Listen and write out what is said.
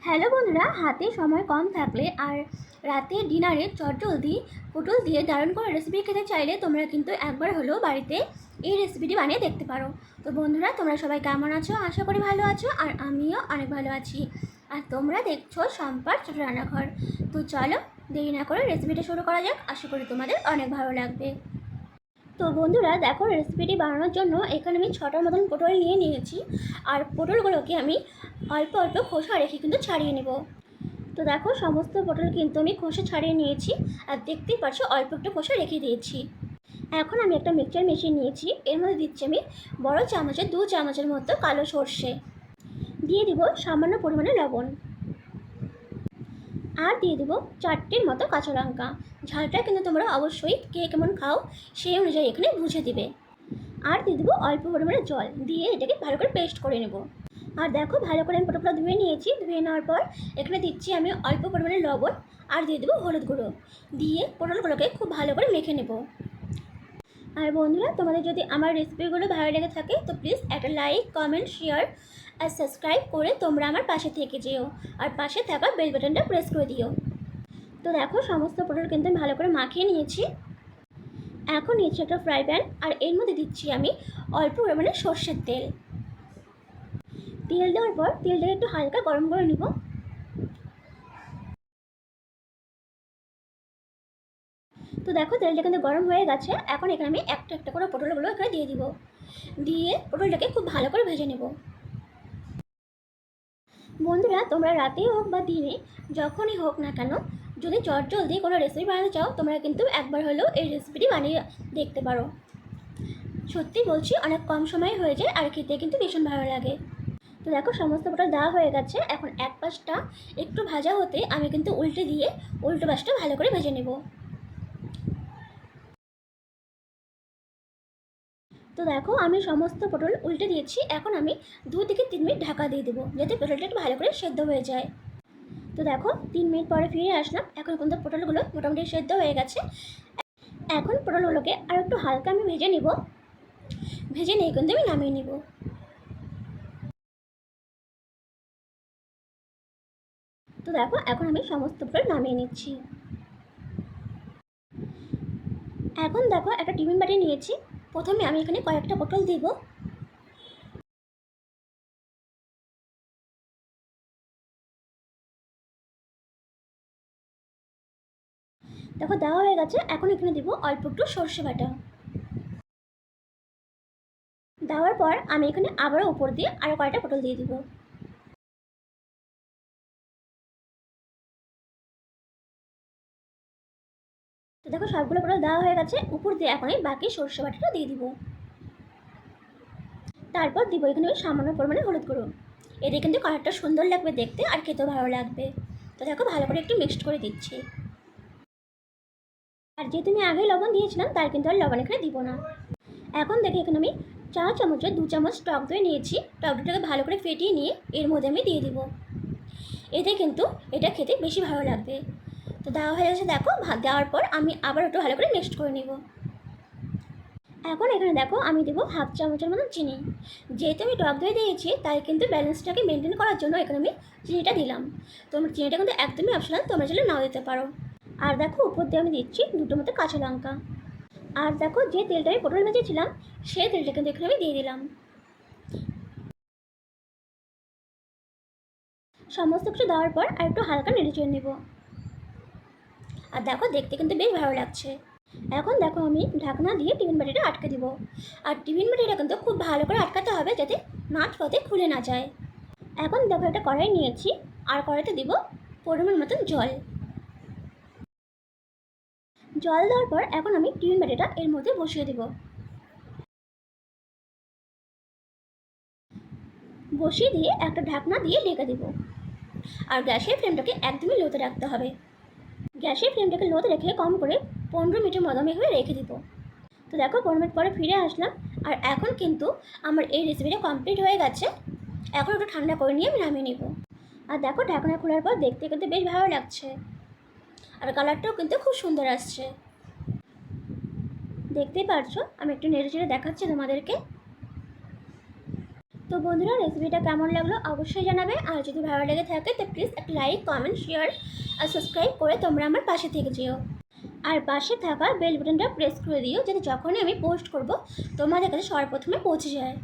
Hello বন্ধুরা, হাতে সময় কম থাকলে আর রাতে ডিনারে চটজলদি পটল দিয়ে দারুণ করে রেসিপি খেতে চাইলে তোমরা কিন্তু একবার হলেও বাড়িতে এই রেসিপিটি বানিয়ে দেখতে পারো। তো বন্ধুরা, তোমরা সবাই কেমন আছো? আশা করি ভালো আছো, আর আমিও অনেক ভালো আছি। আর তোমরা দেখছো সম্পার ছোটো রান্নাঘর। তো চলো দেরি না করে রেসিপিটা শুরু করা যাক। আশা করি তোমাদের অনেক ভালো লাগবে। তো বন্ধুরা দেখো, রেসিপিটি বানানোর জন্য এখানে আমি 6টার মতন পটল নিয়েছি। আর পটলগুলোকে আমি অল্প অল্প খোসা রেখে কিন্তু ছাড়িয়ে নেব। তো দেখো, সমস্ত পটল কিন্তু আমি খোসা ছাড়িয়ে নিয়েছি, আর দেখতেই পাচ্ছ অল্প একটু খোসা রেখে দিয়েছি। এখন আমি একটা মিক্সচার মেশিন নিয়েছি, এর মধ্যে দিচ্ছি আমি বড় চামচের 2 চামচের মতো কালো সর্ষে, দিয়ে দিব সামান্য পরিমাণে লবণ, আর দিয়ে দেবো 4টের মতো কাঁচা লঙ্কা। ঝালটা কিন্তু তোমরা অবশ্যই কে কেমন খাও সেই অনুযায়ী এখানে বুঝে দিবে। আর দিয়ে দেবো অল্প পরিমাণে জল, দিয়ে এটাকে ভালো করে পেস্ট করে নেব। আর দেখো, ভালো করে আমি পটলটা ধুয়ে নিয়েছি। ধুয়ে নেওয়ার পর এখানে দিচ্ছি আমি অল্প পরিমাণে লবণ, আর দিয়ে দেবো হলুদ গুঁড়ো, দিয়ে পটলগুলোকে খুব ভালো করে মেখে নেব। আর বন্ধুরা, তোমাদের যদি আমার রেসিপিগুলো ভালো লেগে থাকে তো প্লিজ একটা লাইক, কমেন্ট, শেয়ার আর সাবস্ক্রাইব করে তোমরা আমার পাশে থেকে যেও, আর পাশে থাকা বেল বাটনটা প্রেস করে দিও। তো দেখো, সমস্ত পটল কিন্তু আমি ভালো করে মাখিয়ে নিয়েছি। এখন নিয়েছি একটা ফ্রাই প্যান, আর এর মধ্যে দিচ্ছি আমি অল্প পরিমাণে সর্ষের তেল। তেল দেওয়ার পর তেলটাকে একটু হালকা গরম করে নিব। তো দেখো, তেলটা কিন্তু গরম হয়ে গেছে। এখন এখানে আমি একটা একটা করে পটলগুলো এখানে দিয়ে দিব, দিয়ে পটলটাকে খুব ভালো করে ভেজে নেব। বন্ধুরা, তোমরা রাতেই হোক বা দিনে যখনই হোক না কেন, যদি চটজলদি কোনো রেসিপি বানাতে চাও তোমরা কিন্তু একবার হলেও এই রেসিপিটি বানিয়ে দেখতে পারো। সত্যি বলছি, অনেক কম সময়ে হয়ে যায়, আর খেতে কিন্তু ভীষণ ভালো লাগে। তো দেখো, সমস্ত পটল দেওয়া হয়ে গেছে। এখন এক পাশটা একটু ভাজা হতে আমি কিন্তু উল্টে দিয়ে উল্টো পাশটা ভালো করে ভেজে নেব। তো দেখো, আমি সমস্ত পটল উল্টে দিয়েছি। এখন আমি 2 থেকে 3 মিনিট ঢাকা দিয়ে দেবো, যাতে পটলটা একটু ভালো করে সেদ্ধ হয়ে যায়। তো দেখো, 3 মিনিট পরে ফিরে আসলাম। এখন কিন্তু পটলগুলো মোটামুটি সেদ্ধ হয়ে গেছে। এখন পটলগুলোকে আর একটু হালকা আমি ভেজে নিব, ভেজে নিয়ে কিন্তু আমি নামিয়ে নিব। তো দেখো, এখন আমি সমস্ত পটল নামিয়ে নিচ্ছি। এখন দেখো, একটা টিফিন বাটি নিয়েছি। প্রথমে আমি এখানে কয়েকটা পটল দিব। দেখো, দেওয়া হয়ে গেছে। এখন এখানে দিব অল্প একটু সর্ষে বাটা। দেওয়ার পর আমি এখানে আবারও উপর দিয়ে আরও কয়েকটা পটল দিয়ে দিব। তো দেখো, সবগুলো পটল দেওয়া হয়ে গেছে। উপর দিয়ে এখন আমি বাকি সর্ষে বাটাটা দিয়ে দিব। তারপর দিব এখানে ওই সামান্য পরিমাণে হলুদ গুঁড়ো। এতে কিন্তু কালারটা সুন্দর লাগবে দেখতে, আর খেতেও ভালো লাগবে। তো দেখো, ভালো করে একটু মিক্সড করে দিচ্ছি। আর যেহেতু আমি আগেই লবণ দিয়েছিলাম, তার কিন্তু আর লবণ এখানে দিব না। এখন দেখে, এখানে আমি 4 চামচের 2 চামচ টক দই নিয়েছি। টক দইটাকে ভালো করে ফেটিয়ে নিয়ে এর মধ্যে আমি দিয়ে দিব। এতে কিন্তু এটা খেতে বেশি ভালো লাগবে। তো দেওয়া হয়ে গেছে। দেখো, ভাত দেওয়ার পর আমি আবার একটু ভালো করে মিক্সড করে নিব। এখন এখানে দেখো, আমি দেবো 1/2 চামচের মতন চিনি। যেহেতু আমি টক দই দিয়েছি, তাই কিন্তু ব্যালেন্সটাকে মেনটেন করার জন্য এখানে আমি চিনিটা দিলাম। তোমরা চিনিটা কিন্তু একদমই অপশনাল, তোমরা চাইলে নাও দিতে পারো। আর দেখো, উপর দিয়ে আমি দিচ্ছি 2টো মতো কাঁচা লঙ্কা। আর দেখো, যে তেলটা আমি পটল ভেজেছিলাম সেই তেলটা কিন্তু এখানে আমি দিয়ে দিলাম। সমস্ত কিছু দেওয়ার পর আর একটু হালকা নেড়ে চেড়ে নেব। আর দেখো, দেখতে কিন্তু বেশ ভালো লাগছে। এখন দেখো, আমি ঢাকনা দিয়ে টিফিন বাটিটা আটকে দিব। আর টিফিন বাটিটা কিন্তু খুব ভালো করে আটকাতে হবে, যাতে মাঝপথে খুলে না যায়। এখন দেখো, একটা কড়াই নিয়েছি, আর কড়াইতে দিব পরিমাণ মতন জল। জল দেওয়ার পর এখন আমি টিফিন বাটিটা এর মধ্যে বসিয়ে দেব। বসিয়ে দিয়ে একটা ঢাকনা দিয়ে ঢেকে দেব। আর গ্যাসের ফ্লেমটাকে একদমই লোতে রাখতে হবে। গ্যাসের ফ্লেমটাকে লোতে রেখে কম করে 15 মিনিটের মতো আমি এভাবে রেখে দিব। তো দেখো, 15 মিনিট পরে ফিরে আসলাম। আর এখন কিন্তু আমার এই রেসিপিটা কমপ্লিট হয়ে গেছে। এখন একটু ঠান্ডা করে নিয়ে আমি নামিয়ে নেব। আর দেখো, ঢাকনা খোলার পর দেখতে কিন্তু বেশ ভালো লাগছে, আর কালারটাও কিন্তু খুব সুন্দর আসছে। দেখতেই পারছো, আমি একটু নেড়ে চেড়ে দেখাচ্ছি তোমাদেরকে। তো তো বন্ধুরা রেসিপিটা কেমন লাগলো অবশ্যই জানাবে, আর যদি ভালো লেগে থাকে তো প্লিজ একটা লাইক, কমেন্ট, শেয়ার আর সাবস্ক্রাইব করে তোমরা আমার পাশে থেকে যেও। আর পাশে থাকা বেল বাটনটা প্রেস করে দিও, যাতে যখনই আমি পোস্ট করব তোমাদের কাছে সবার প্রথমে পৌঁছে যায়।